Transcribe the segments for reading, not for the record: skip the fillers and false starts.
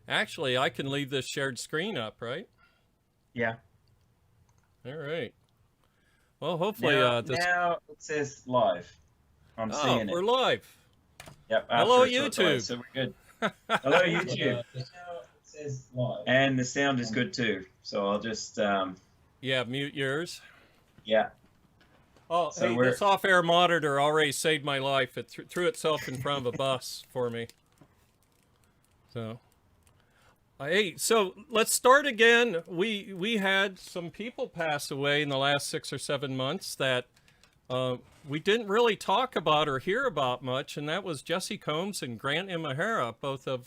Actually, I can leave this shared screen up, right? Yeah. All right. Well, hopefully Now, this. now it says live. I'm Oh, seeing we're it. live. Yep, Hello, after a short delay, YouTube. so we're good. Hello, YouTube. Now it says live. And the sound is good too. So I'll just, Yeah, mute yours. yeah. Oh, So hey, we're, this off-air monitor already saved my life. It threw itself in front of a bus for me. So, hey, so let's start again. We had some people pass away in the last 6 or 7 months that we didn't really talk about or hear about much, and that was Jesse Combs and Grant Imahara, both of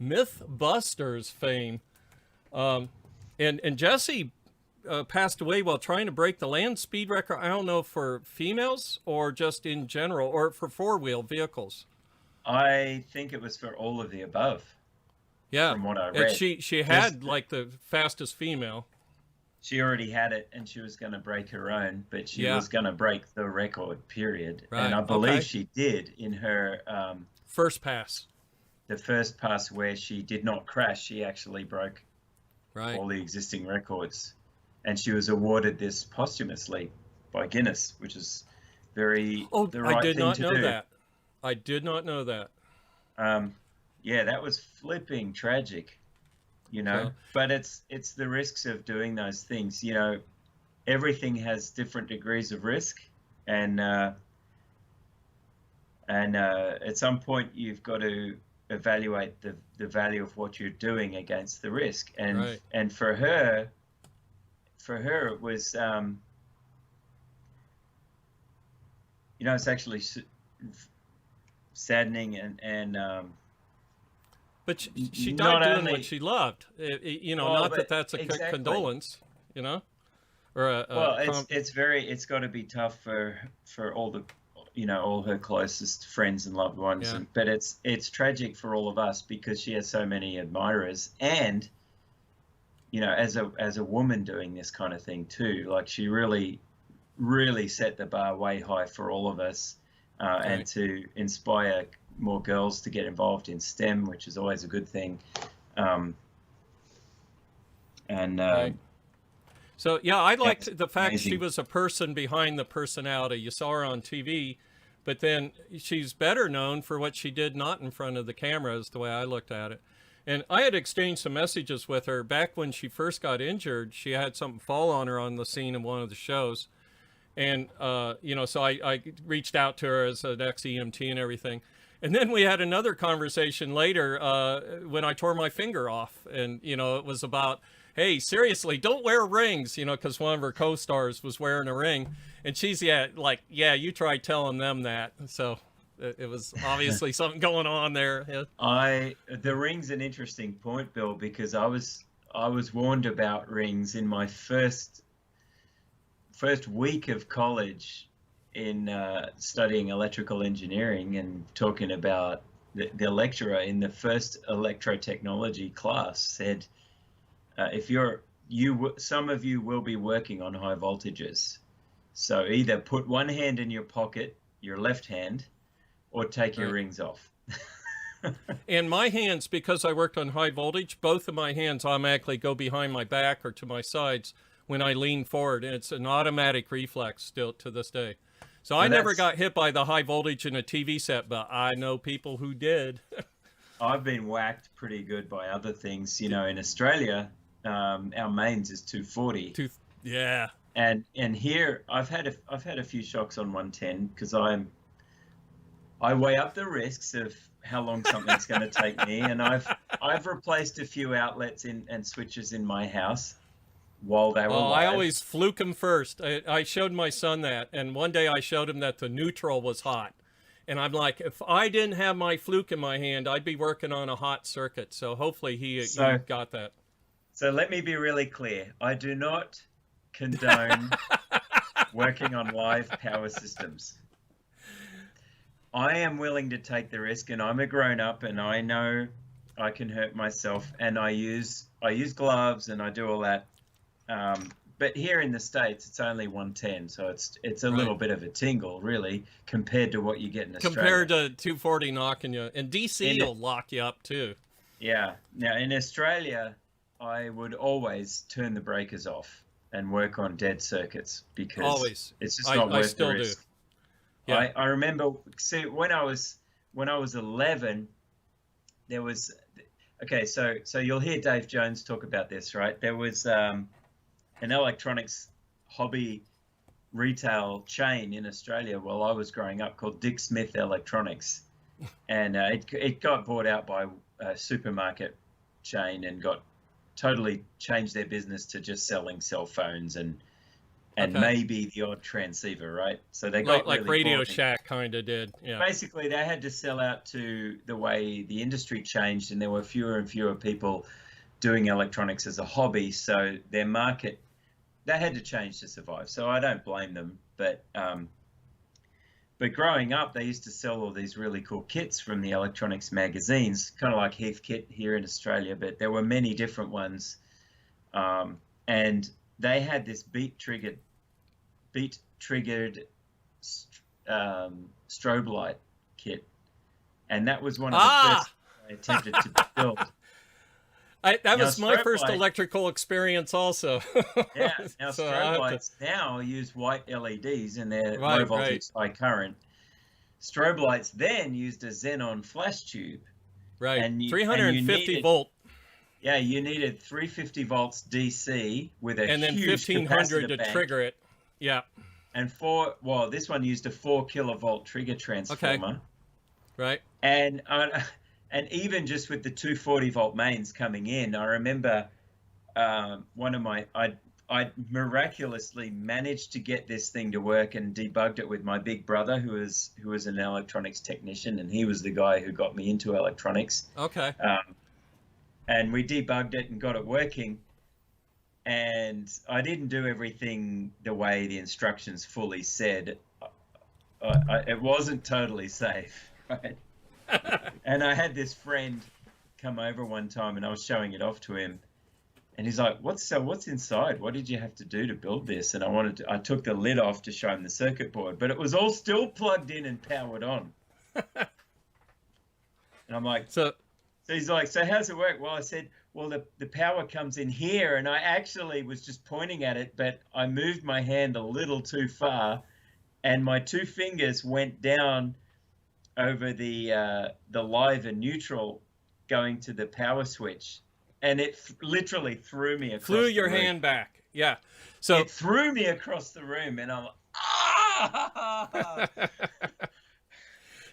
Mythbusters fame. And Jesse passed away while trying to break the land speed record. I don't know for females or just in general or for four-wheel vehicles. I think it was for all of the above, Yeah, from what I and read. she Because had like the fastest female. she already had it and she was going to break her own, but she Yeah, was going to break the record, period. And right. I believe Okay. she did in her, First pass. the first pass where she did not crash. She actually broke Right. all the existing records. And she was awarded this posthumously by Guinness, which is very Oh, the I right did thing not to know do. that. I did not know that. Um, yeah, that was flipping tragic, So, but it's the risks of doing those things. Everything has different degrees of risk, and at some point you've got to evaluate the value of what you're doing against the risk. And right. and for her it was it's actually saddening and But she died not doing what only she loved. well, Not that but that's a exactly. condolence, or Well, it's got to be tough for all the all her closest friends and loved ones, yeah, but it's tragic for all of us because she has so many admirers, and as a woman doing this kind of thing too, like she really set the bar way high for all of us, and right, to inspire more girls to get involved in STEM, which is always a good thing. Um, and right. So yeah, I yeah, liked it's the fact she amazing. was a person behind the personality. You saw her on TV, but then she's better known for what she did not in front of the camera, is the way I looked at it. And I had exchanged some messages with her back when she first got injured. She had something fall on her on the scene in one of the shows, and so I reached out to her as an ex-EMT and everything. And then we had another conversation later when I tore my finger off, and it was about, hey, seriously, don't wear rings, because one of her co-stars was wearing a ring, and she's yeah, you try telling them that. So it was obviously something going on there. Yeah. The ring's an interesting point, Bill, because I was warned about rings in my first week of college in studying electrical engineering and talking about the lecturer in the first electrotechnology class said, if some of you will be working on high voltages, so either put one hand in your pocket, your left hand, or take your Right. rings off. And my hands, because I worked on high voltage, both of my hands automatically go behind my back or to my sides when I lean forward. And it's an automatic reflex still to this day. So I Well, never that's got hit by the high voltage in a TV set, but I know people who did. I've been whacked pretty good by other things. In Australia, our mains is 240, Tooth. Yeah. and here I've had a few shocks on 110 because I weigh up the risks of how long something's going to take me, and I've replaced a few outlets and switches in my house while they were Oh, I live. always fluke them first. I showed my son that, and one day I showed him that the neutral was hot. And I'm like, if I didn't have my fluke in my hand, I'd be working on a hot circuit. So hopefully he So got that. so let me be really clear. I do not condone working on live power systems. I am willing to take the risk, and I'm a grown up, and I know I can hurt myself, and I use gloves, and I do all that. but here in the States, it's only 110, so it's a little bit of a tingle, really, compared to what you get in Australia. Compared to 240 knocking you, and DC will lock you up too. Yeah. Now in Australia, I would always turn the breakers off and work on dead circuits because it's just not worth the risk. Yeah. I remember, see, when I was 11, there was, okay, so you'll hear Dave Jones talk about this, right? There was an electronics hobby retail chain in Australia while I was growing up called Dick Smith Electronics, and it got bought out by a supermarket chain and got totally changed their business to just selling cell phones and maybe the odd transceiver, right? So they got like really Radio Shack kind of did. Yeah. Basically, they had to sell out to the way the industry changed, and there were fewer and fewer people doing electronics as a hobby. So their market, they had to change to survive. So I don't blame them. But growing up, they used to sell all these really cool kits from the electronics magazines, kind of like Heathkit here in Australia, but there were many different ones. And they had this beat-triggered strobe light kit. And that was one of the first I attempted to build. That was my first electrical experience also. Yeah. Now, so strobe lights now use white LEDs and they're low voltage, high current. Strobe lights then used a xenon flash tube. Right. And 350 volt. Yeah, you needed 350 volts DC with a and then 1500 to trigger it. Yeah. And this one used a 4 kilovolt trigger transformer. Okay. Right. And even just with the 240 volt mains coming in, I remember I miraculously managed to get this thing to work and debugged it with my big brother, who was an electronics technician, and he was the guy who got me into electronics. Okay. And we debugged it and got it working. And I didn't do everything the way the instructions fully said. It wasn't totally safe, right? And I had this friend come over one time, and I was showing it off to him, and he's like, "What's inside? What did you have to do to build this?" And I took the lid off to show him the circuit board, but it was all still plugged in and powered on. And I'm like, so he's like, "So how's it work?" Well, I said, "Well, the power comes in here," and I actually was just pointing at it, but I moved my hand a little too far, and my 2 fingers went down over the live and neutral going to the power switch, and it literally threw me across Flew your hand back. Yeah. So it threw me across the room, and I'm like, ah!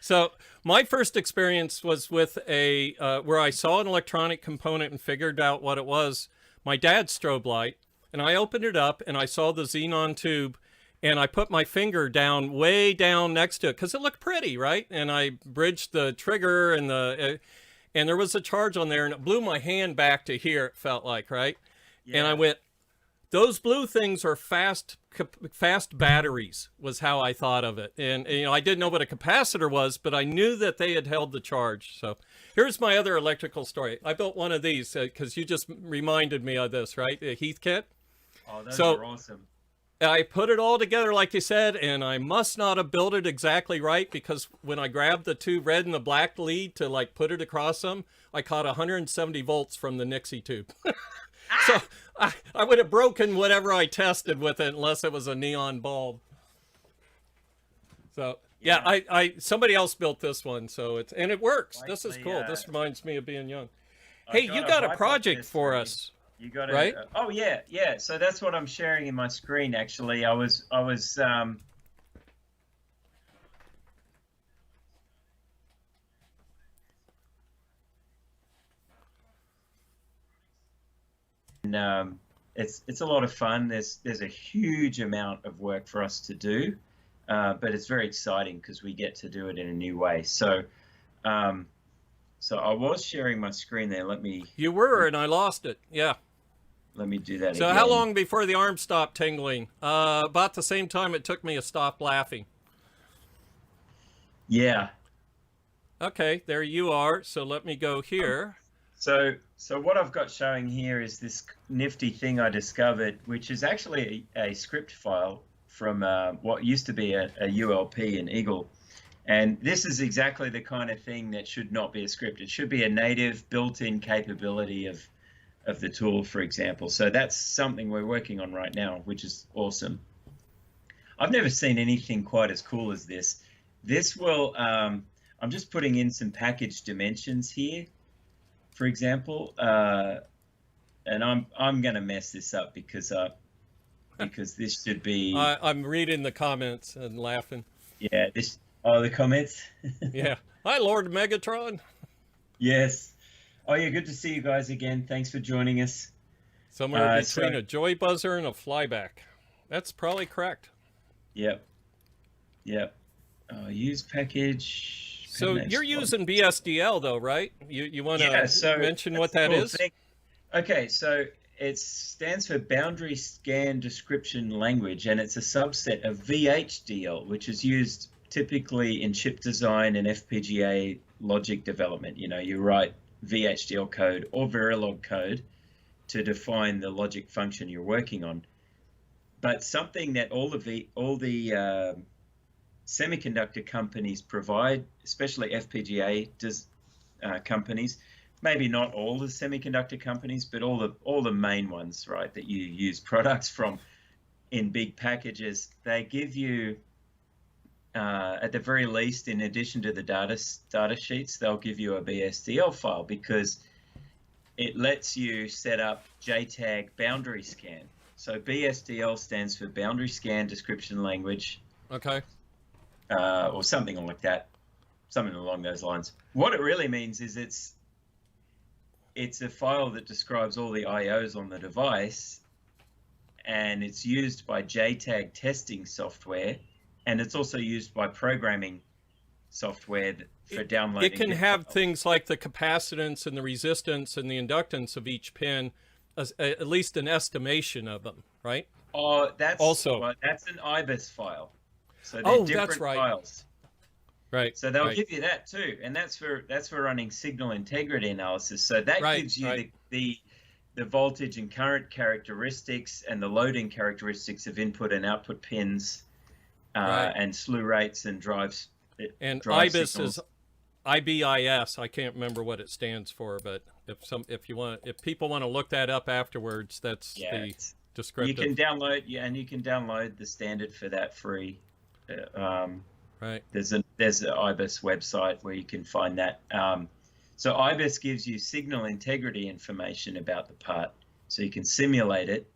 So my first experience was with where I saw an electronic component and figured out what it was, my dad's strobe light, and I opened it up and I saw the xenon tube, and I put my finger down, way down next to it, because it looked pretty, right? And I bridged the trigger and and there was a charge on there, and it blew my hand back to here, it felt like, right? Yeah. And I went, those blue things are fast batteries, was how I thought of it. And I didn't know what a capacitor was, but I knew that they had held the charge. So here's my other electrical story. I built one of these because you just reminded me of this, right? The Heathkit. Oh, those are awesome. I put it all together, like you said, and I must not have built it exactly right, because when I grabbed the 2 red and the black lead to like put it across them, I caught 170 volts from the Nixie tube. So I would have broken whatever I tested with it unless it was a neon bulb. So yeah, I somebody else built this one, so it works. This is cool. This reminds me of being young. Hey, you got a project for us. You got it, right? Oh yeah. So that's what I'm sharing in my screen. Actually, I was and it's a lot of fun. There's a huge amount of work for us to do, but it's very exciting because we get to do it in a new way. So I was sharing my screen there. You were, and I lost it. Yeah. Let me do that So again. How long before the arm stopped tingling? About the same time it took me to stop laughing. Yeah. Okay, there you are. So let me go here. So what I've got showing here is this nifty thing I discovered, which is actually a script file from what used to be a ULP in Eagle. And this is exactly the kind of thing that should not be a script. It should be a native built-in capability of the tool, for example. So that's something we're working on right now, which is awesome. I've never seen anything quite as cool as this. This will, I'm just putting in some package dimensions here, for example, and I'm going to mess this up because this should be. I'm reading the comments and laughing. Yeah, this. Oh, the comments. Yeah. Hi, Lord Megatron. Yes. Oh, yeah. Good to see you guys again. Thanks for joining us. Somewhere between a joy buzzer and a flyback. That's probably correct. Yep. Yep. Use package. So you're using BSDL though, right? You want to mention what that is? Okay, so it stands for Boundary Scan Description Language, and it's a subset of VHDL, which is used typically in chip design and FPGA logic development. You know, you write VHDL code or Verilog code to define the logic function you're working on. But something that all the semiconductor companies provide, especially FPGA companies, maybe not all the semiconductor companies, but all the main ones, right, that you use products from in big packages, they give you, at the very least, in addition to the data sheets, they'll give you a BSDL file because it lets you set up JTAG boundary scan. So BSDL stands for Boundary Scan Description Language. Okay. Or something like that, something along those lines. What it really means is it's a file that describes all the IOs on the device, and it's used by JTAG testing software, and it's also used by programming software for downloading. It can have things like the capacitance and the resistance and the inductance of each pin, at least an estimation of them, right? Oh, that's an IBIS file. So they're different files. Right. So they'll give you that too, and that's for running signal integrity analysis. So that gives you the voltage and current characteristics and the loading characteristics of input and output pins, and slew rates and drives. And IBIS is IBIS. I can't remember what it stands for, but if people want to look that up afterwards, that's the descriptive. You can download the standard for that free. Right. There's an IBIS website where you can find that. So IBIS gives you signal integrity information about the part, so you can simulate it.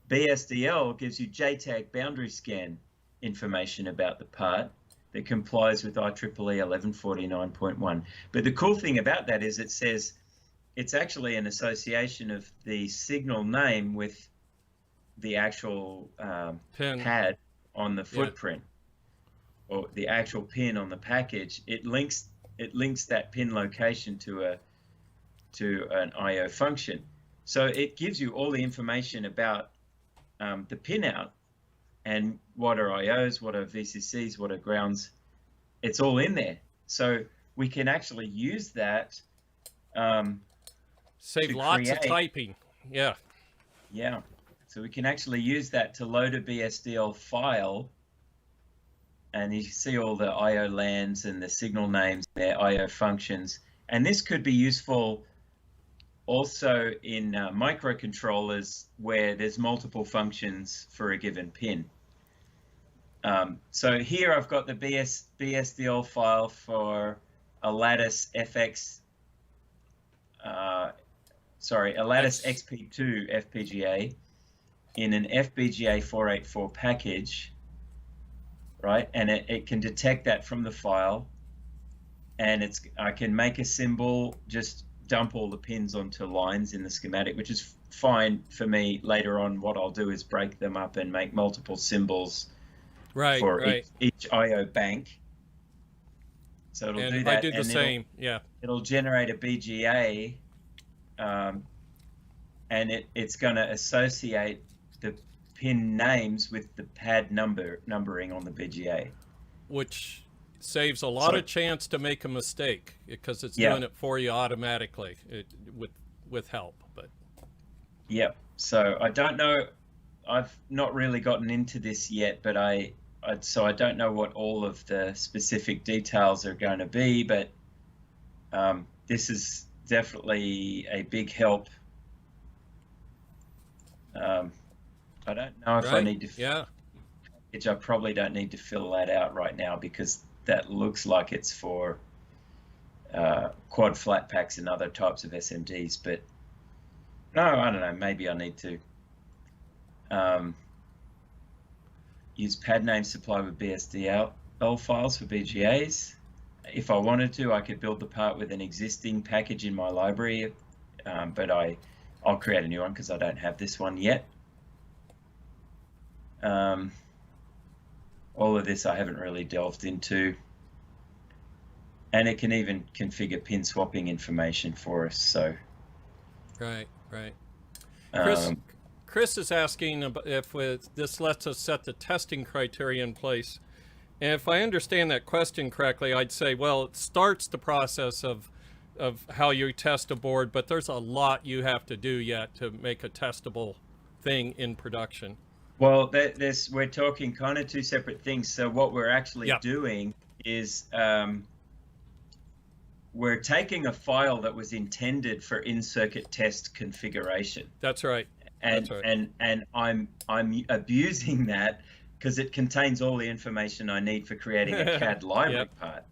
BSDL gives you JTAG boundary scan information about the part that complies with IEEE 1149.1. But the cool thing about that is it says it's actually an association of the signal name with the actual pad on the footprint. Or the actual pin on the package. It links that pin location to an IO function. So it gives you all the information about the pin out and what are IOs, what are VCCs, what are grounds. It's all in there. So we can actually use that. Save lots of typing. Yeah. Yeah. So we can actually use that to load a BSDL file. And you see all the IO lands and the signal names, their IO functions. And this could be useful also in microcontrollers where there's multiple functions for a given pin. So here I've got the BSDL file for a Lattice Lattice XP2 FPGA in an FPGA 484 package. Right, and it can detect that from the file, and I can make a symbol, just dump all the pins onto lines in the schematic, which is fine for me. Later on, what I'll do is break them up and make multiple symbols for each IO bank. So it'll do that. I do the same, yeah. It'll generate a BGA, and it's going to associate the pin names with the pad numbering on the BGA. Which saves a lot of chance to make a mistake because it's doing it for you automatically with help. But so I don't know. I've not really gotten into this yet, but so I don't know what all of the specific details are going to be, but this is definitely a big help. I don't know if I need to. I probably don't need to fill that out right now because that looks like it's for quad flat packs and other types of SMDs. But no, I don't know. Maybe I need to use pad name supply with BSDL files for BGAs. If I wanted to, I could build the part with an existing package in my library, but I'll create a new one because I don't have this one yet. All of this I haven't really delved into. And it can even configure pin swapping information for us. So, right. Chris is asking if this lets us set the testing criteria in place. And if I understand that question correctly, I'd say, well, it starts the process of how you test a board, but there's a lot you have to do yet to make a testable thing in production. Well, we're talking kind of two separate things. So what we're actually doing is we're taking a file that was intended for in-circuit test configuration. That's right. And I'm abusing that because it contains all the information I need for creating a CAD library part.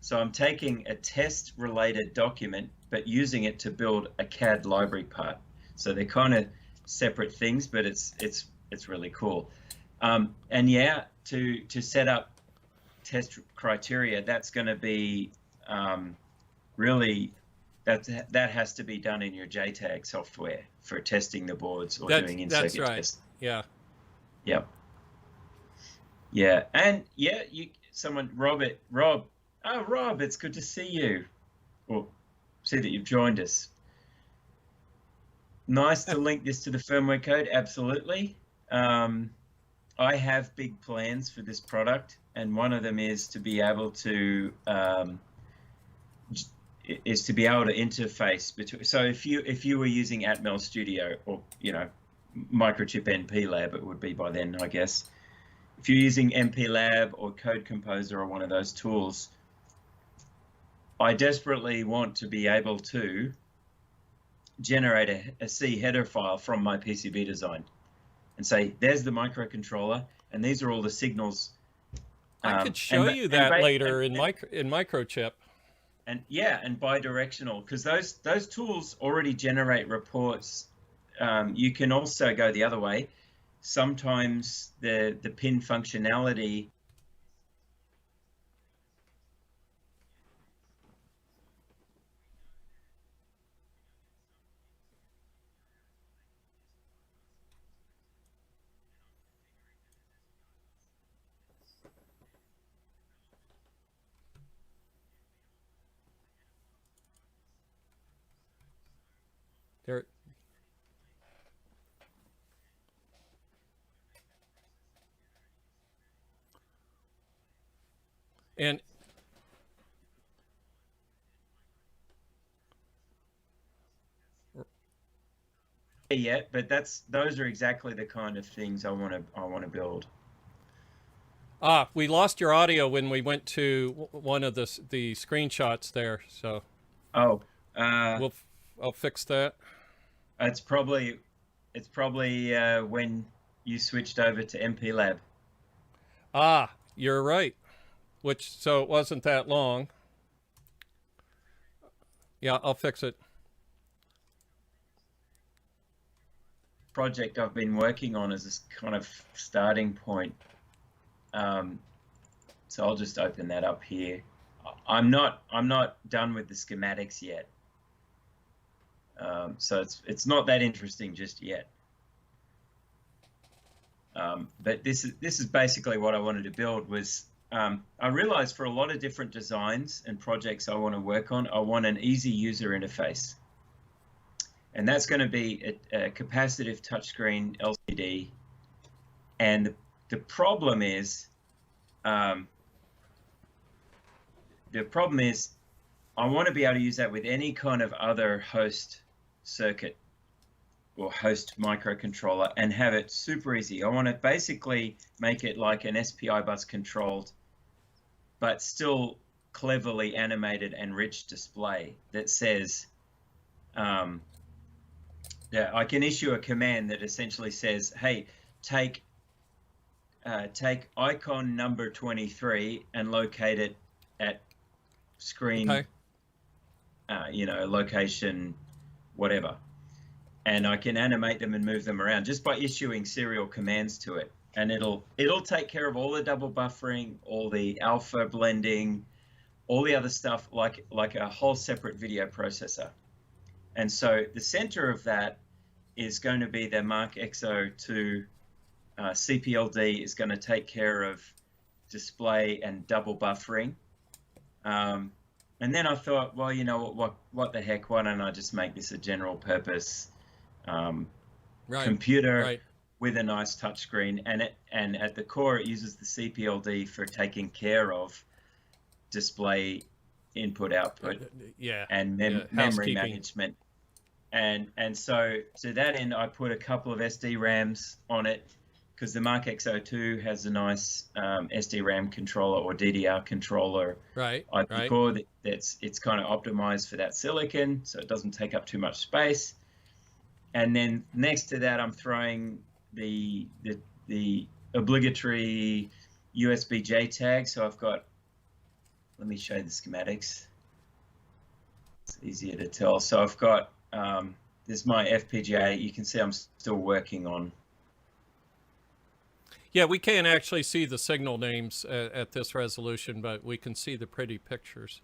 So I'm taking a test-related document, but using it to build a CAD library part. So they're kind of separate things, but it's really cool. And yeah, to set up test criteria, that's going to be really that has to be done in your JTAG software for testing the boards or doing in-circuit tests. Yeah. And Rob. Oh, Rob, it's good to see you. Well, see that you've joined us. Nice to link this to the firmware code. Absolutely. I have big plans for this product, and one of them is to be able to interface between. So if you were using Atmel Studio or Microchip NP Lab, it would be by then, I guess. If you're using MP Lab or Code Composer or one of those tools, I desperately want to be able to generate a C header file from my PCB design and say, there's the microcontroller, and these are all the signals. I could show you that later in Microchip. And bidirectional, because those tools already generate reports. You can also go the other way. Sometimes the pin functionality there. And yet, but those are exactly the kind of things I want to build. We lost your audio when we went to one of the screenshots there. So I'll fix that. It's probably when you switched over to MP Lab. You're right. So it wasn't that long. Yeah, I'll fix it. Project I've been working on as this kind of starting point. So I'll just open that up here. I'm not done with the schematics yet. So it's not that interesting just yet. But this is basically what I wanted to build. Was I realized for a lot of different designs and projects I want to work on, I want an easy user interface. And that's going to be a capacitive touchscreen LCD. And the problem is the problem is I want to be able to use that with any kind of other host circuit or host microcontroller and have it super easy. I want to basically make it like an SPI bus controlled, but still cleverly animated and rich display that says, yeah, I can issue a command that essentially says, hey, take icon number 23 and locate it at screen, Okay. Location, whatever. And I can animate them and move them around just by issuing serial commands to it. And it'll take care of all the double buffering, all the alpha blending, all the other stuff like a whole separate video processor. And so the center of that is going to be the Mark XO2 CPLD is going to take care of display and double buffering. And then I thought, well, what the heck? Why don't I just make this a general purpose computer with a nice touchscreen? And at the core, it uses the CPLD for taking care of display input output and memory management. And so to that end, I put a couple of SD RAMs on it because the Mark XO2 has a nice SD RAM controller or DDR controller IP core it's kind of optimized for that silicon, so it doesn't take up too much space. And then next to that, I'm throwing the obligatory USB JTAG. So I've got, let me show you the schematics. It's easier to tell. So I've got, this is my FPGA. You can see I'm still working on. Yeah, we can't actually see the signal names at this resolution, but we can see the pretty pictures.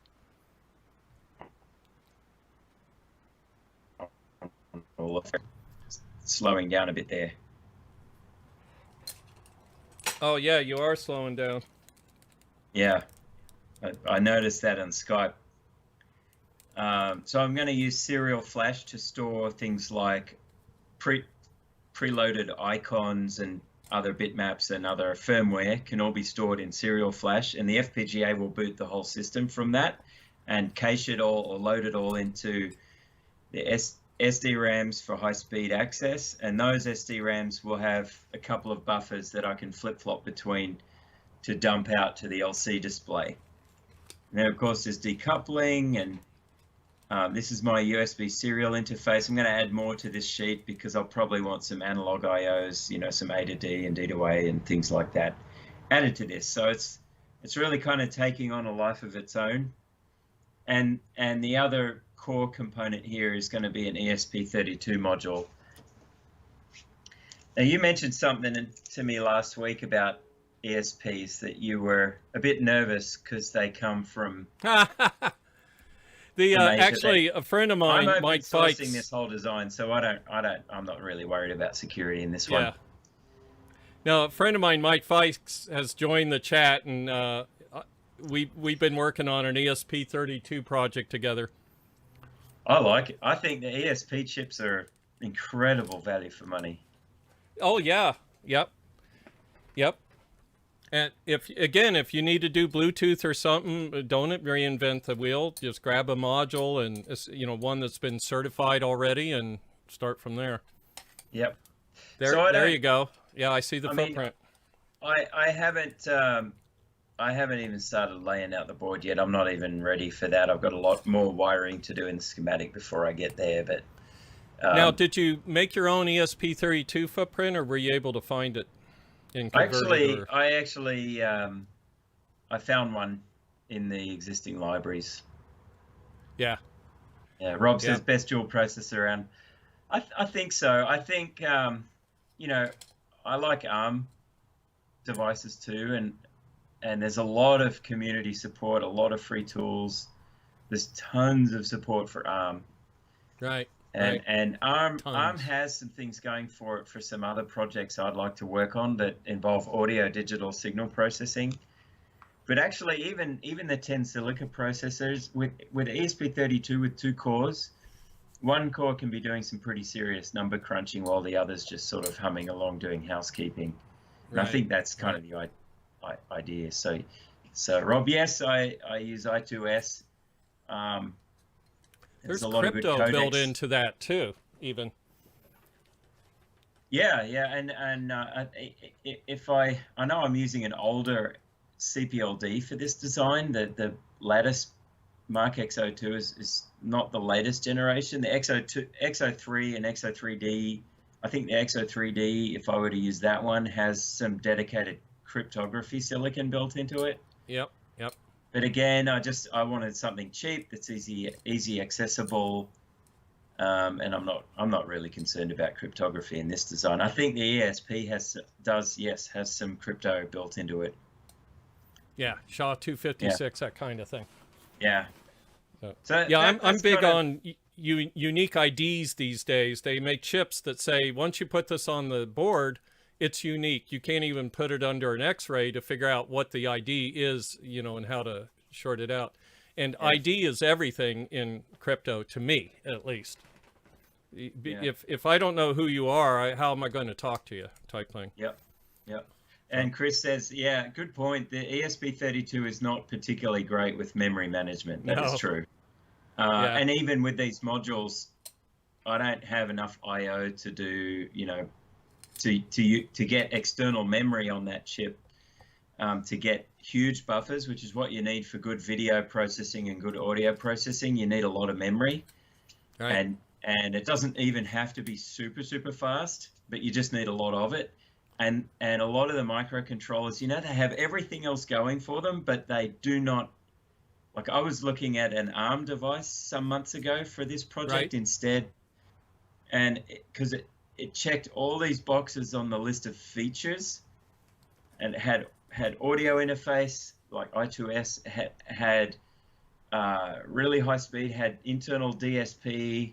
Slowing down a bit there. Oh yeah, you are slowing down. Yeah, I noticed that on Skype. So I'm going to use serial flash to store things like preloaded icons and other bitmaps and other firmware can all be stored in serial flash, and the FPGA will boot the whole system from that and cache it all or load it all into the SD RAMs for high-speed access, and those SD RAMs will have a couple of buffers that I can flip-flop between to dump out to the LC display. And then, of course, there's decoupling, and this is my USB serial interface. I'm going to add more to this sheet because I'll probably want some analog IOs, some A to D and D to A and things like that added to this. So it's really kind of taking on a life of its own. And the other core component here is going to be an ESP32 module. Now, you mentioned something to me last week about ESPs that you were a bit nervous because they come from actually a friend of mine, Mike Fikes, this whole design, so I'm not really worried about security in this one. Now, a friend of mine, Mike Fikes, has joined the chat, and we've been working on an ESP32 project together. I like it. I think the ESP chips are incredible value for money. Oh yeah, yep. And if you need to do Bluetooth or something, don't reinvent the wheel. Just grab a module and one that's been certified already, and start from there. Yep. There you go. Yeah, I see the footprint. I haven't even started laying out the board yet. I'm not even ready for that. I've got a lot more wiring to do in the schematic before I get there. But now, did you make your own ESP32 footprint, or were you able to find it? I found one in the existing libraries. Yeah. Rob says best dual processor around. I think so. I think I like ARM devices too, and there's a lot of community support, a lot of free tools. There's tons of support for ARM. Right. And ARM has some things going for it for some other projects I'd like to work on that involve audio digital signal processing. But actually, even the 10 silica processors with ESP32 with 2 cores, one core can be doing some pretty serious number crunching while the other's just sort of humming along doing housekeeping. And I think that's kind of the idea. So you So Rob, yes, I use I2S. There's a lot of good crypto codecs built into that too, even. Yeah, yeah, and if I know I'm using an older CPLD for this design. The lattice Mark XO2 is not the latest generation. The XO2, XO3 and XO3D, I think the XO3D, if I were to use that one, has some dedicated cryptography silicon built into it. Yep, yep. But again, I wanted something cheap that's easy accessible, and I'm not really concerned about cryptography in this design. I think the ESP has some crypto built into it. Yeah, SHA-256, that kind of thing. Yeah. So yeah, I'm big on unique IDs these days. They make chips that say once you put this on the board, it's unique. You can't even put it under an X-ray to figure out what the ID is, you know, and how to short it out. And yeah. ID is everything in crypto, to me, at least. Yeah. If I don't know who you are, how am I going to talk to you, type thing. Yep, yep. And Chris says, yeah, good point. The ESP32 is not particularly great with memory management. That is true. Yeah. And even with these modules, I don't have enough I/O to do, you know, to get external memory on that chip, to get huge buffers, which is what you need for good video processing and good audio processing. You need a lot of memory, right. And it doesn't even have to be super fast, but you just need a lot of it. And a lot of the microcontrollers, you know, they have everything else going for them, but they do not. Like I was looking at an ARM device some months ago for this project instead, and because it checked all these boxes on the list of features, and it had audio interface like I2S, had really high speed, had internal DSP,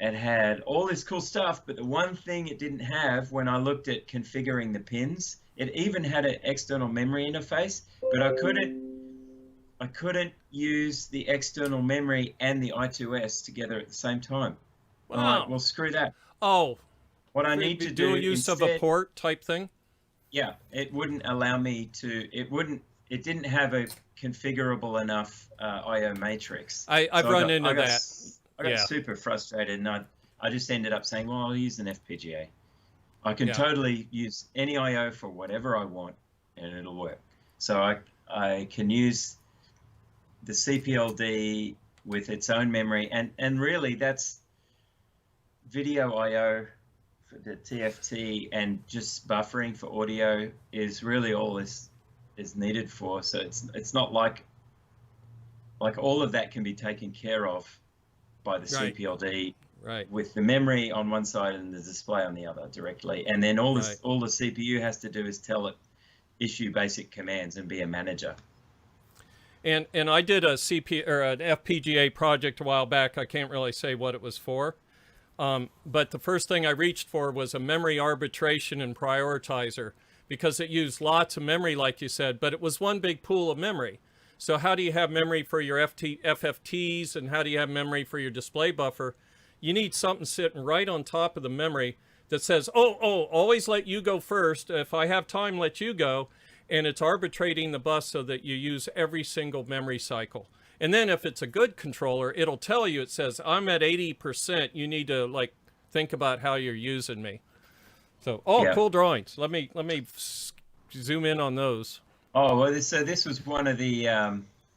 and had all this cool stuff. But the one thing it didn't have when I looked at configuring the pins, it even had an external memory interface, but I couldn't use the external memory and the I2S together at the same time. Wow. I'm like, well, screw that. Oh. What I need to do use instead, of a port type thing? Yeah, it wouldn't allow me to, it didn't have a configurable enough I/O matrix. I've run into that. I got super frustrated, and I just ended up saying, well, I'll use an FPGA. I can totally use any I/O for whatever I want, and it'll work. So I can use the CPLD with its own memory, and really that's video I/O for the TFT, and just buffering for audio is really all this is needed for. So it's not like all of that can be taken care of by the CPLD with the memory on one side and the display on the other directly, and then all the CPU has to do is tell it issue basic commands and be a manager. And I did an FPGA project a while back. I can't really say what it was for, but the first thing I reached for was a memory arbitration and prioritizer, because it used lots of memory, like you said, but it was one big pool of memory. So how do you have memory for your FFTs, and how do you have memory for your display buffer? You need something sitting right on top of the memory that says, oh, always let you go first. If I have time, let you go. And it's arbitrating the bus so that you use every single memory cycle. And then if it's a good controller, it'll tell you, it says, I'm at 80%. You need to like think about how you're using me. So, cool drawings. Let me zoom in on those. Oh, well, so this was one of the,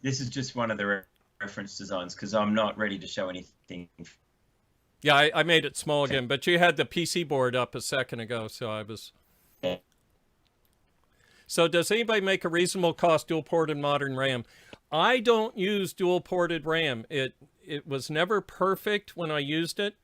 this is just one of the reference designs, because I'm not ready to show anything. Yeah, I made it small again, but you had the PC board up a second ago, so I was... Yeah. So does anybody make a reasonable cost dual-ported modern RAM? I don't use dual-ported RAM. It was never perfect when I used it,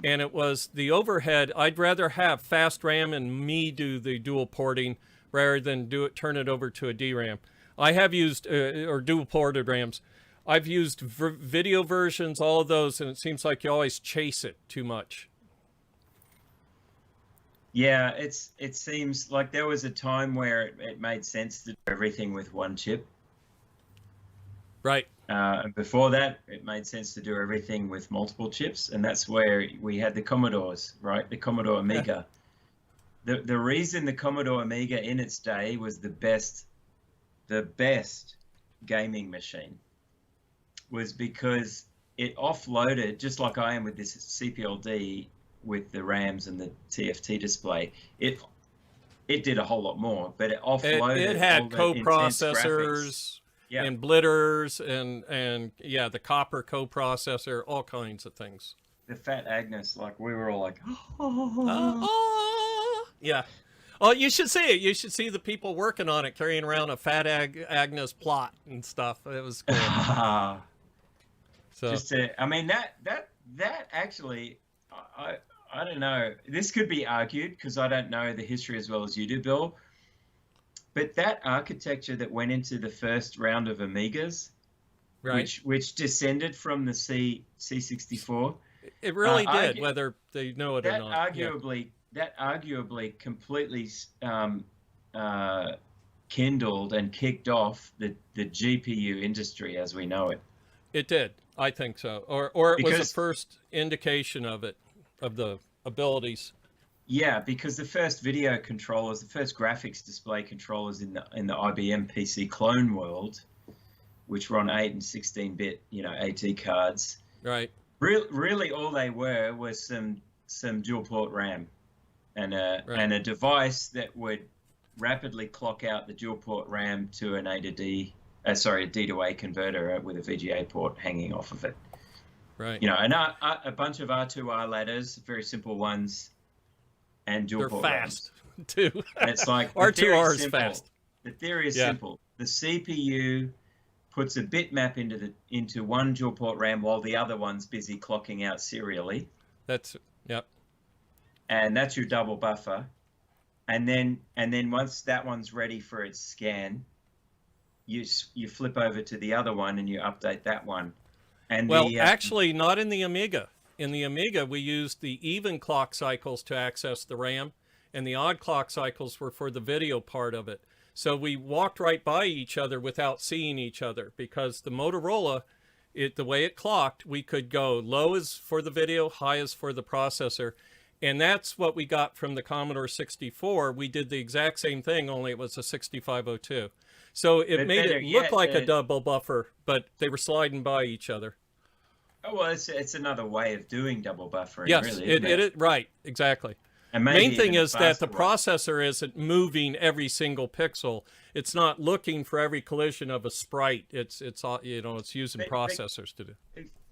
and it was the overhead. I'd rather have fast RAM and me do the dual porting rather than turn it over to a DRAM. I have used, or dual-ported RAMs. I've used video versions, all of those, and it seems like you always chase it too much. Yeah, it seems like there was a time where it made sense to do everything with one chip. Right. And before that, it made sense to do everything with multiple chips, and that's where we had the Commodores, right? The Commodore Amiga. The reason the Commodore Amiga in its day was the best the best gaming machine was because it offloaded, just like I am with this CPLD with the RAMs and the TFT display. It did a whole lot more, but it offloaded. It had all the intense graphics. coprocessors Yeah. and blitters and yeah, the copper coprocessor, all kinds of things. The Fat Agnes, like we were all like, yeah. Oh, you should see it. You should see the people working on it, carrying around a Fat Agnes plot and stuff. It was cool. So, just to, I mean, that actually, I don't know. This could be argued because I don't know the history as well as you do, Bill. But that architecture that went into the first round of Amigas, right, which descended from the C64, it really did, whether they know it or not. That arguably completely kindled and kicked off the GPU industry as we know it. It did, I think so, or it was the first indication of it, of the abilities. Yeah, because the first video controllers, the first graphics display controllers in the IBM PC clone world, which were on 8 and 16-bit, AT cards. Right. Really, all they were was some dual port RAM, and a device that would rapidly clock out the dual port RAM to an A to D, a D to A converter with a VGA port hanging off of it. Right. And a bunch of R2R ladders, very simple ones, and dual port. They're fast too. And it's like R2R is fast. The theory is simple. The CPU puts a bitmap into one dual port RAM while the other one's busy clocking out serially. Yep. And that's your double buffer. And then once that one's ready for its scan, you flip over to the other one and you update that one. And actually not in the Amiga. In the Amiga, we used the even clock cycles to access the RAM, and the odd clock cycles were for the video part of it. So we walked right by each other without seeing each other, because the Motorola, the way it clocked, we could go low is for the video, high is for the processor. And that's what we got from the Commodore 64. We did the exact same thing, only it was a 6502. So it made it look like a double buffer, but they were sliding by each other. Oh, well, it's another way of doing double buffering, yes, really. It right, exactly. And main thing is that the processor isn't moving every single pixel. It's not looking for every collision of a sprite. It's using processors to do.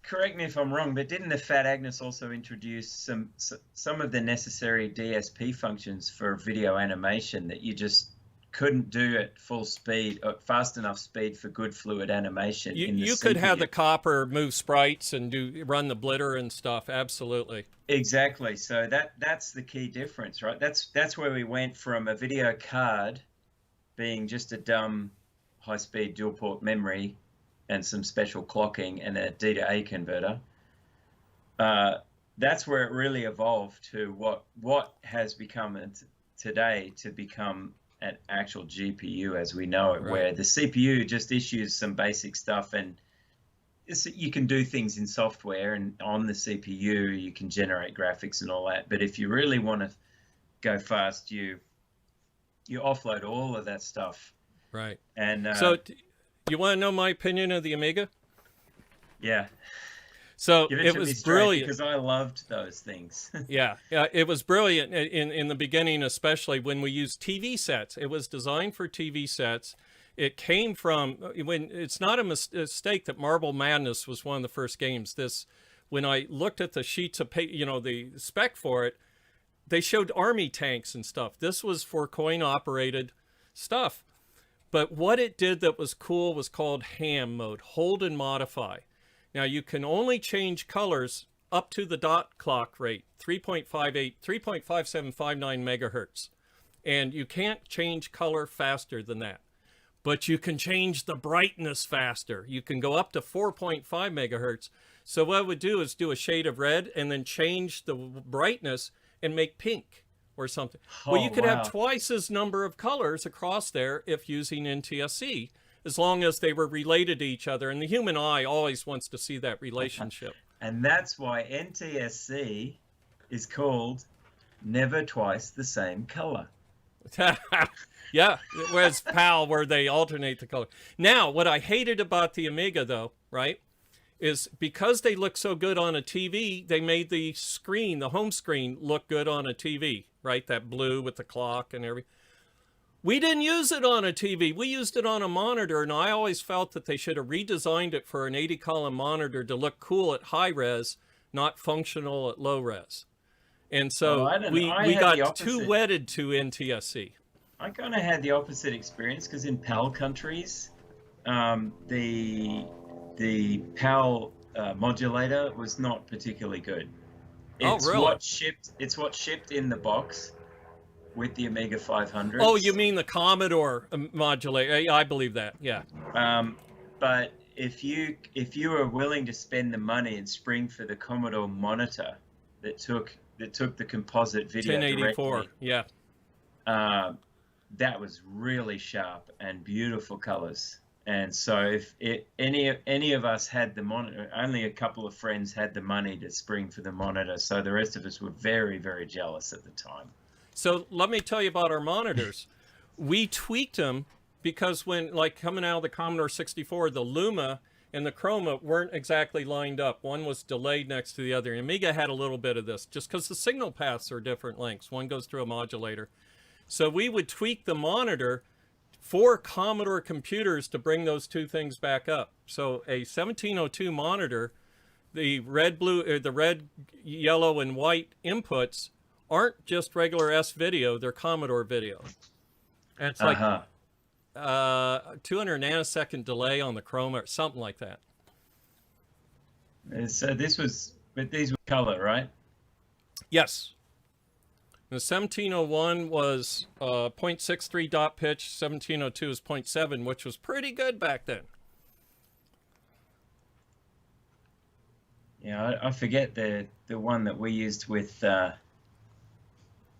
Correct me if I'm wrong, but didn't the Fat Agnes also introduce some of the necessary DSP functions for video animation that you just couldn't do at full speed, or fast enough speed for good fluid animation? You could have the copper move sprites and run the blitter and stuff. Absolutely. Exactly. So that's the key difference, right? That's where we went from a video card being just a dumb high-speed dual-port memory and some special clocking and a D to A converter. That's where it really evolved to what has become today to become an actual GPU as we know it, where the CPU just issues some basic stuff, and you can do things in software, and on the CPU you can generate graphics and all that. But if you really want to go fast, you offload all of that stuff. Right. And so you want to know my opinion of the Amiga? Yeah. So it was brilliant because I loved those things. yeah, it was brilliant in the beginning, especially when we used TV sets. It was designed for TV sets. It came from it's not a mistake that Marble Madness was one of the first games. When I looked at the sheets of paper, the spec for it, they showed army tanks and stuff. This was for coin operated stuff. But what it did that was cool was called ham mode, hold and modify. Now, you can only change colors up to the dot clock rate, 3.5759 megahertz. And you can't change color faster than that. But you can change the brightness faster. You can go up to 4.5 megahertz. So what I would do is do a shade of red and then change the brightness and make pink or something. Well, you could have twice as number of colors across there if using NTSC, as long as they were related to each other. And the human eye always wants to see that relationship. And that's why NTSC is called never twice the same color. Yeah, whereas PAL, where they alternate the color. Now, what I hated about the Amiga, though, right, is because they look so good on a TV, they made the screen, the home screen, look good on a TV, right? That blue with the clock and everything. We didn't use it on a TV. We used it on a monitor, and I always felt that they should have redesigned it for an 80-column monitor to look cool at high res, not functional at low res. And so we got too wedded to NTSC. I kind of had the opposite experience because in PAL countries, the PAL modulator was not particularly good. It's really? It's what shipped in the box with the Amiga 500. Oh, you mean the Commodore modulator? I believe that. Yeah. But if you were willing to spend the money and spring for the Commodore monitor that took the composite video 1084. directly, Yeah. That was really sharp and beautiful colors. And so if any of us had the monitor, only a couple of friends had the money to spring for the monitor. So the rest of us were very, very jealous at the time. So let me tell you about our monitors. We tweaked them because when, like, coming out of the Commodore 64, the Luma and the Chroma weren't exactly lined up. One was delayed next to the other. Amiga had a little bit of this just because the signal paths are different lengths. One goes through a modulator. So we would tweak the monitor for Commodore computers to bring those two things back up. So a 1702 monitor, the red, yellow, and white inputs aren't just regular S video, they're Commodore video. And it's like 200 nanosecond delay on the Chroma or something like that. So these were color, right? Yes. The 1701 was 0.63 dot pitch, 1702 is 0.7, which was pretty good back then. Yeah, I forget the one that we used with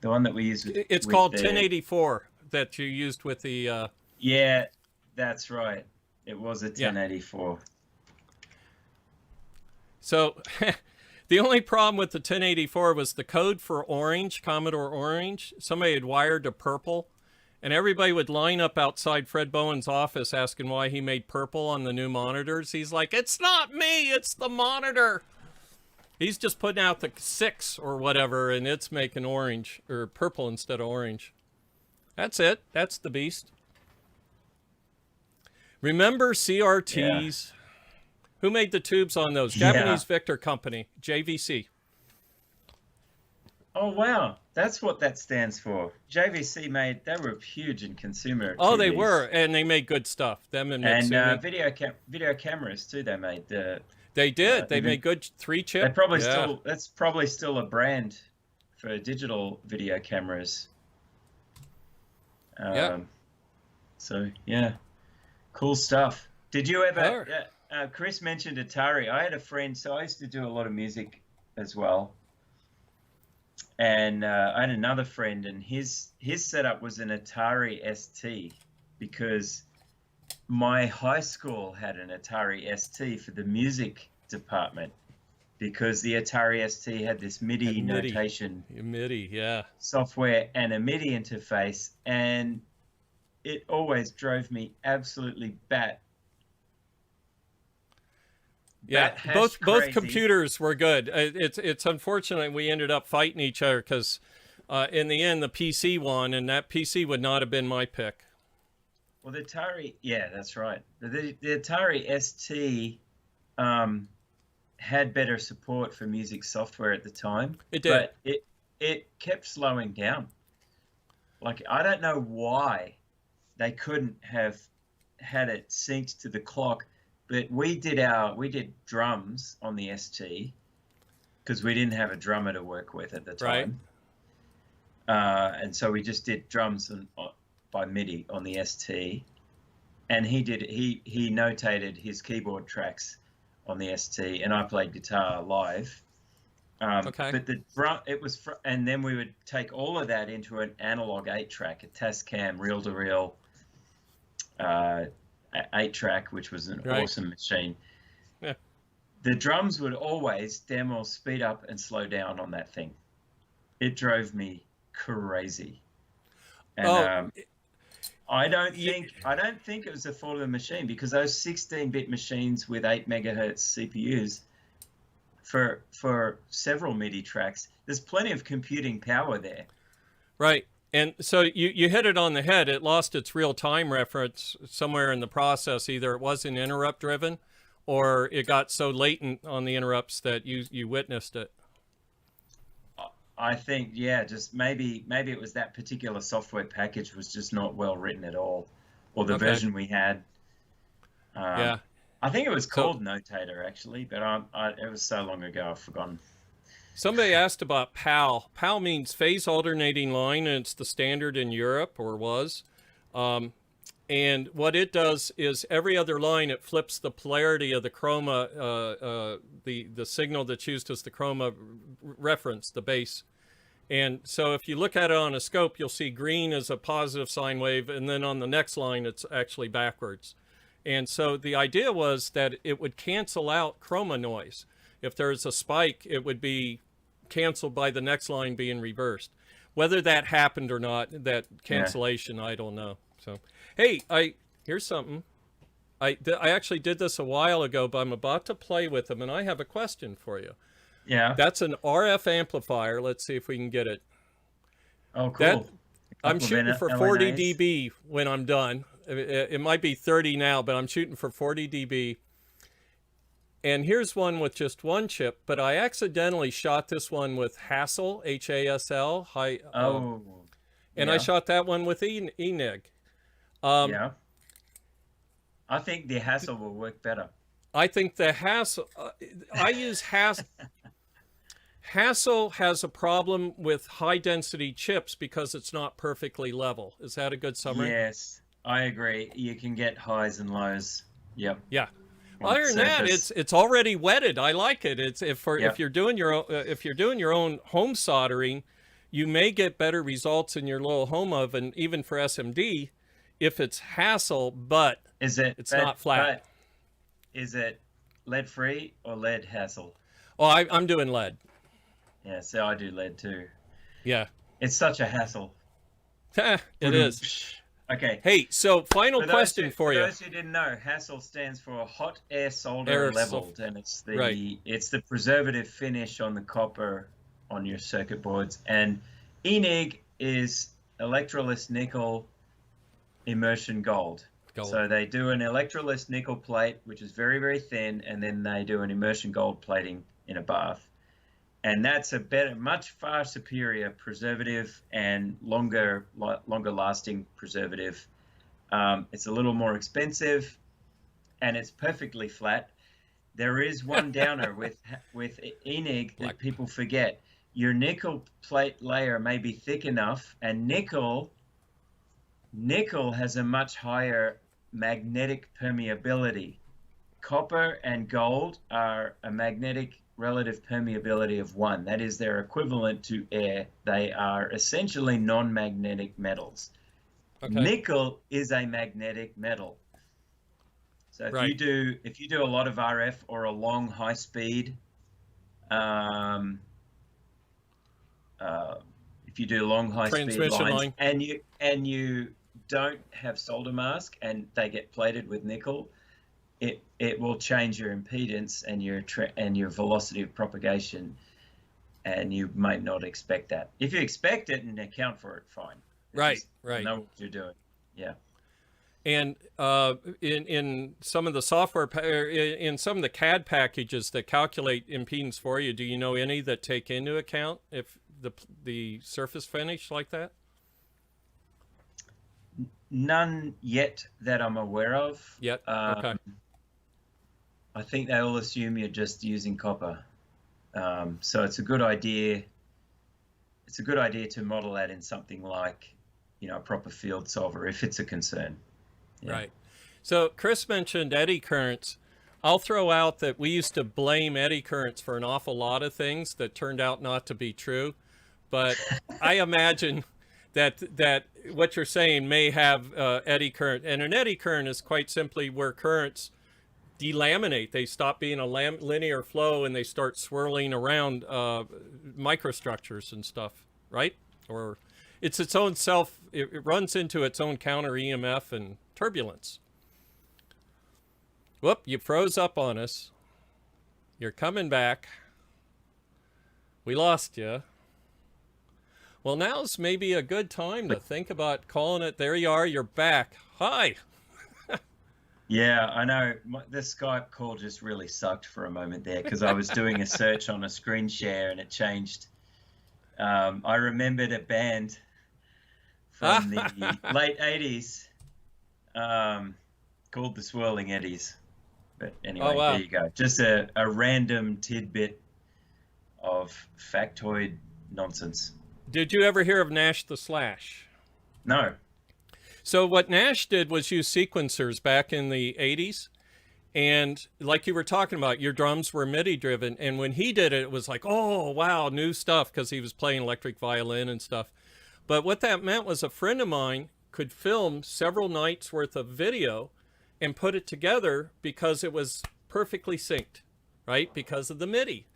It's called 1084 that you used with the. Yeah, that's right. It was a 1084. Yeah. So. The only problem with the 1084 was the code for orange, Commodore Orange. Somebody had wired to purple, and everybody would line up outside Fred Bowen's office asking why he made purple on the new monitors. He's like, it's not me, it's the monitor. He's just putting out the 6 or whatever, and it's making orange, or purple instead of orange. That's it. That's the beast. Remember CRTs? Yeah. Who made the tubes on those? Japanese Victor Company, JVC. Oh, wow. That's what that stands for. JVC they were huge in consumer Oh, TVs. They were, and they made good stuff. Them and Mitsumi. And video cameras, too, they made. They did. They made good 3-chip. That's probably still a brand for digital video cameras. So, yeah. Cool stuff. Did you ever... Chris mentioned Atari. I had a friend, so I used to do a lot of music as well. And I had another friend, and his setup was an Atari ST because my high school had an Atari ST for the music department because the Atari ST had this MIDI notation. MIDI, yeah. Software and a MIDI interface, and it always drove me absolutely bat. Yeah, both computers were good. It's unfortunate we ended up fighting each other because in the end the PC won, and that PC would not have been my pick. Well, the Atari, yeah, that's right. The Atari ST had better support for music software at the time. It did. But it kept slowing down. Like, I don't know why they couldn't have had it synced to the clock. But we did drums on the ST because we didn't have a drummer to work with at the time. Right. And so we just did drums by MIDI on the ST. And he notated his keyboard tracks on the ST, and I played guitar live. Okay. But the drum, and then we would take all of that into an analog 8-track, a Tascam reel-to-reel 8-track, which was an awesome machine. Yeah. The drums would always demo speed up and slow down on that thing. It drove me crazy. And Oh, I don't think it was the fault of the machine, because those 16-bit machines with 8 megahertz CPUs for several MIDI tracks, there's plenty of computing power there. right. And so you hit it on the head. It lost its real time reference somewhere in the process. Either it wasn't interrupt driven, or it got so latent on the interrupts that you witnessed it. I think, yeah, just maybe it was that particular software package was just not well written at all, or the Okay. version we had. Yeah. I think it was So called Notator actually, but it was so long ago I've forgotten. somebody asked about PAL. PAL means phase alternating line, and it's the standard in Europe, or was. And what it does is every other line, it flips the polarity of the chroma, the signal that's used as the chroma reference, the base. And so if you look at it on a scope, you'll see green is a positive sine wave, and then on the next line, it's actually backwards. And so the idea was that it would cancel out chroma noise. If there's a spike, it would be canceled by the next line being reversed. Whether that happened or not, that cancellation, I don't know. So, hey, here's something. I actually did this a while ago, but I'm about to play with them, and I have a question for you. Yeah. That's an RF amplifier. Let's see if we can get it. Oh, cool. I'm shooting for 40 dB when I'm done. It might be 30 now, but I'm shooting for 40 dB. And here's one with just one chip, but I accidentally shot this one with Hassel, H-A-S-L. And I shot that one with ENIG. Yeah. I think the Hassel will work better. I think the Hassel, I use Hassel. Hassel has a problem with high density chips because it's not perfectly level. Is that a good summary? Yes, I agree. You can get highs and lows. Yep. Yeah. Other than that, it's already wetted. I like it. It's if you're doing your own home soldering, you may get better results in your little home oven, even for SMD, if it's Hassel, but it's not flat. Is it lead free or lead Hassel? Oh, I'm doing lead. Yeah, so I do lead too. Yeah. It's such a hassle. It is. Okay. Hey, so final question for you. For those who didn't know, Hassel stands for hot air solder leveled, and it's the preservative finish on the copper on your circuit boards. And ENIG is electroless nickel immersion gold. So they do an electroless nickel plate, which is very, very thin, and then they do an immersion gold plating in a bath. And that's a better, much far superior preservative and longer lasting preservative. It's a little more expensive, and it's perfectly flat. There is one downer with ENIG that people forget. Your nickel plate layer may be thick enough, and nickel has a much higher magnetic permeability. Copper and gold are a magnetic relative permeability of 1. That is, they're equivalent to air. They are essentially non-magnetic metals. Okay. Nickel is a magnetic metal. So if you do a lot of RF or a long high speed, if you do long high speed lines and you don't have solder mask and they get plated with nickel, it will change your impedance and your velocity of propagation, and you might not expect that. If you expect it and account for it, fine. Right. Know what you're doing. Yeah. And in some of the software, in some of the CAD packages that calculate impedance for you, do you know any that take into account if the surface finish like that? None yet that I'm aware of. Yet. Okay. I think they all assume you're just using copper. So it's a good idea. It's a good idea to model that in something like, a proper field solver if it's a concern. Yeah. Right. So Chris mentioned eddy currents. I'll throw out that we used to blame eddy currents for an awful lot of things that turned out not to be true. But I imagine that what you're saying may have eddy current. And an eddy current is quite simply where currents delaminate. They stop being a linear flow and they start swirling around microstructures and stuff, right? It's its own self. It runs into its own counter EMF and turbulence. Whoop! You froze up on us. You're coming back. We lost you. Well, now's maybe a good time to think about calling it. There you are. You're back. Hi. Yeah, I know. The Skype call just really sucked for a moment there because I was doing a search on a screen share and it changed. I remembered a band from the late 80s called the Swirling Eddies. But anyway, wow. There you go. Just a random tidbit of factoid nonsense. Did you ever hear of Nash the Slash? No. So what Nash did was use sequencers back in the 80s. And like you were talking about, your drums were MIDI driven. And when he did it, it was like, oh, wow, new stuff, because he was playing electric violin and stuff. But what that meant was a friend of mine could film several nights worth of video and put it together because it was perfectly synced, right? Because of the MIDI.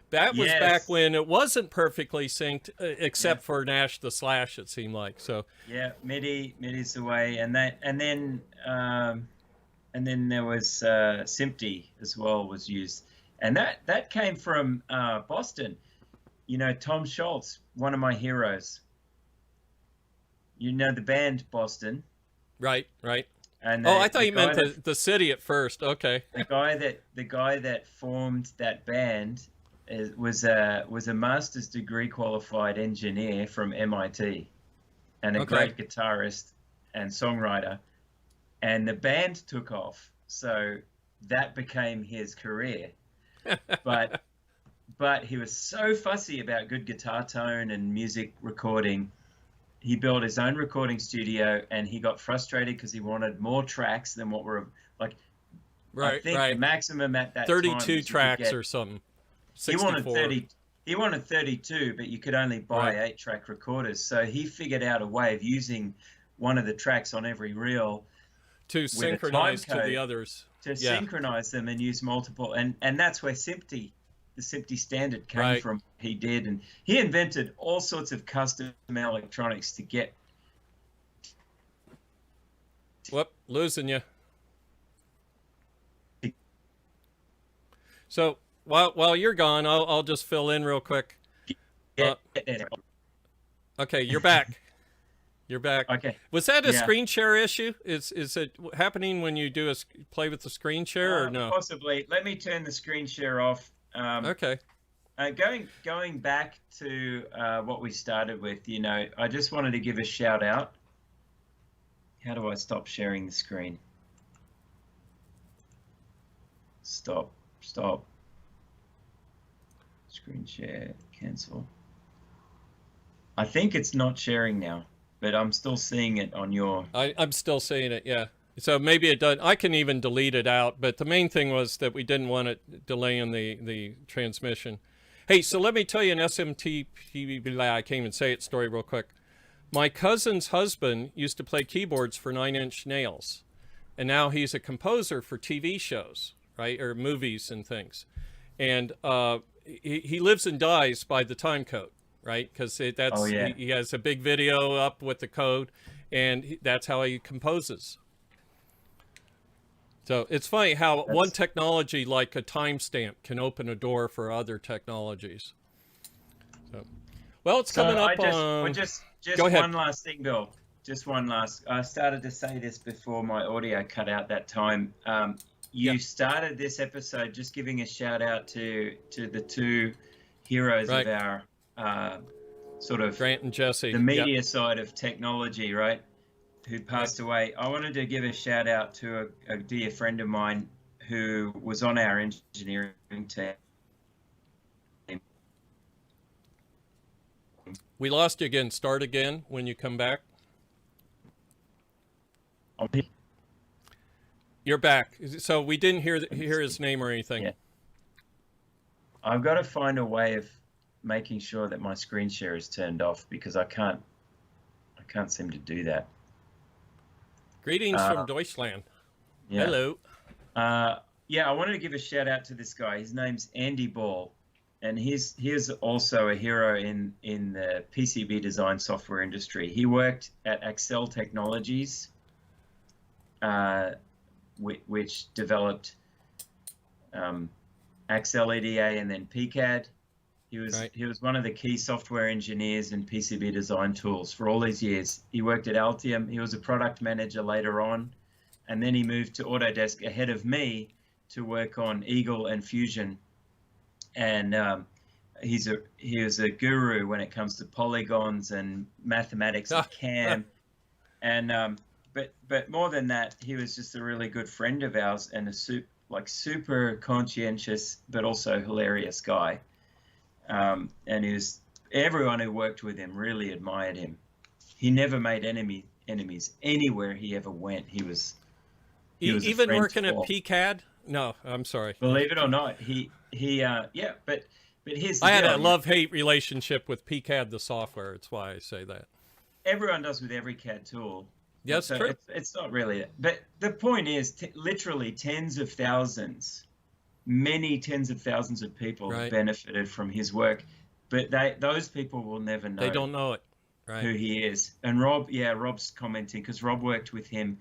That was back when it wasn't perfectly synced, except for Nash the Slash, it seemed like. So yeah, MIDI's the way, and then there was SMPTE as well was used, and that came from Boston. You know, Tom Scholz, one of my heroes. You know the band Boston, right? And I thought you meant the city at first. Okay. The guy that formed that band was a master's degree qualified engineer from MIT, and a great guitarist and songwriter. And the band took off, so that became his career. But he was so fussy about good guitar tone and music recording. He built his own recording studio, and he got frustrated because he wanted more tracks than what were like. Right, I think the maximum at that 32 time tracks or something. 64. He wanted 32, but you could only buy 8-track recorders. So he figured out a way of using one of the tracks on every reel to synchronize to the others. To synchronize them and use multiple, and that's where SMPTE, the SMPTE standard came from. He did, and he invented all sorts of custom electronics to get. Whoop, losing you. So while you're gone, I'll just fill in real quick. Okay, you're back. You're back. Okay. Was that a screen share issue? Is it happening when you do play with the screen share or no? Possibly. Let me turn the screen share off. Okay. Going back to what we started with, you know, I just wanted to give a shout out. How do I stop sharing the screen? Stop. Screen share, cancel. I think it's not sharing now, but I'm still seeing it on your... I'm still seeing it, yeah. So maybe it doesn't. I can even delete it out, but the main thing was that we didn't want it delaying the transmission. Hey, so let me tell you an SMTP, I can't even say it, story real quick. My cousin's husband used to play keyboards for 9 Inch Nails, and now he's a composer for TV shows, right, or movies and things. And he lives and dies by the time code, right? Because he has a big video up with the code, and that's how he composes. So it's funny how one technology like a timestamp can open a door for other technologies. So, well, it's coming up on... Just one last thing, Bill. Just one last. I started to say this before my audio cut out that time. You started this episode just giving a shout out to the two heroes of our sort of Grant and Jesse, the media side of technology, right? Who passed away. I wanted to give a shout out to a dear friend of mine who was on our engineering team. We lost you again. Start again when you come back. You're back. So we didn't hear his name or anything. Yeah. I've got to find a way of making sure that my screen share is turned off because I can't seem to do that. Greetings from Deutschland. Hello. I wanted to give a shout out to this guy. His name's Andy Ball, and he is also a hero in the PCB design software industry. He worked at Accel Technologies, which developed Accel EDA and then PCAD. He was one of the key software engineers in PCB design tools for all these years. He worked at Altium. He was a product manager later on, and then he moved to Autodesk ahead of me to work on Eagle and Fusion. And he was a guru when it comes to polygons and mathematics and CAM. And but more than that, he was just a really good friend of ours and a super conscientious but also hilarious guy. And everyone who worked with him really admired him. He never made enemies anywhere he ever went. He was even working at PCAD. No, I'm sorry. Believe it or not, but here's the I had deal. a love-hate relationship with PCAD, the software. That's why I say that. Everyone does with every CAD tool. Yeah, that's true. It's not really. But the point is, literally many tens of thousands of people have benefited from his work, but those people will never know. They don't know it, right? Who he is. And Rob's commenting because Rob worked with him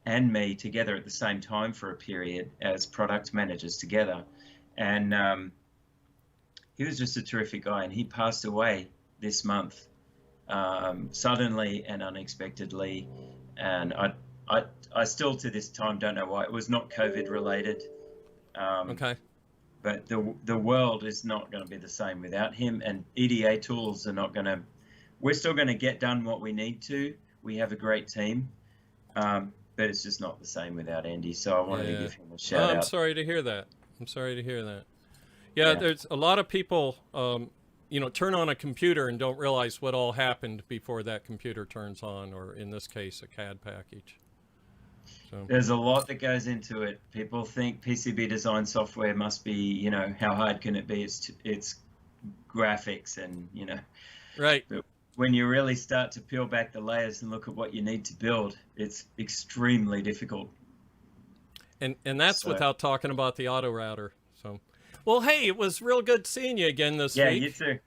and me together at the same time for a period as product managers together, and he was just a terrific guy. And he passed away this month, suddenly and unexpectedly, and I still to this time don't know why. It was not COVID related. Okay. But the world is not going to be the same without him, and EDA tools are not going to. We're still going to get done what we need to. We have a great team, but it's just not the same without Andy. So I wanted to give him a shout out. I'm sorry to hear that. Yeah, there's a lot of people, turn on a computer and don't realize what all happened before that computer turns on, or in this case, a CAD package. So. There's a lot that goes into it. People think PCB design software must be, how hard can it be? It's graphics and, Right. But when you really start to peel back the layers and look at what you need to build, it's extremely difficult. And that's without talking about the auto router. So, well, hey, it was real good seeing you again this week. Yeah, you too.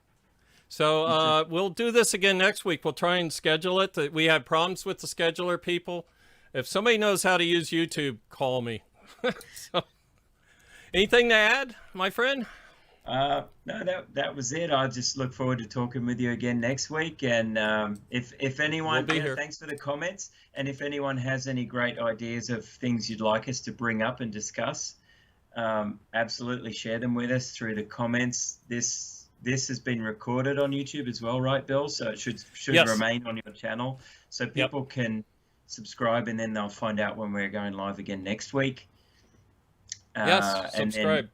So we'll do this again next week. We'll try and schedule it. We had problems with the scheduler people. If somebody knows how to use YouTube, call me. So, anything to add, my friend? No, that was it. I just look forward to talking with you again next week. And if anyone, thanks for the comments. And if anyone has any great ideas of things you'd like us to bring up and discuss, absolutely share them with us through the comments. This has been recorded on YouTube as well, right, Bill? So it should remain on your channel, so people can subscribe, and then they'll find out when we're going live again next week. Yes, subscribe.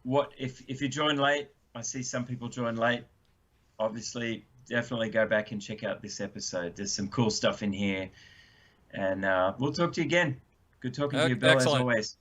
What if you join late? I see some people join late. Obviously, definitely go back and check out this episode. There's some cool stuff in here, and we'll talk to you again. Good talking to you, Bill, as always.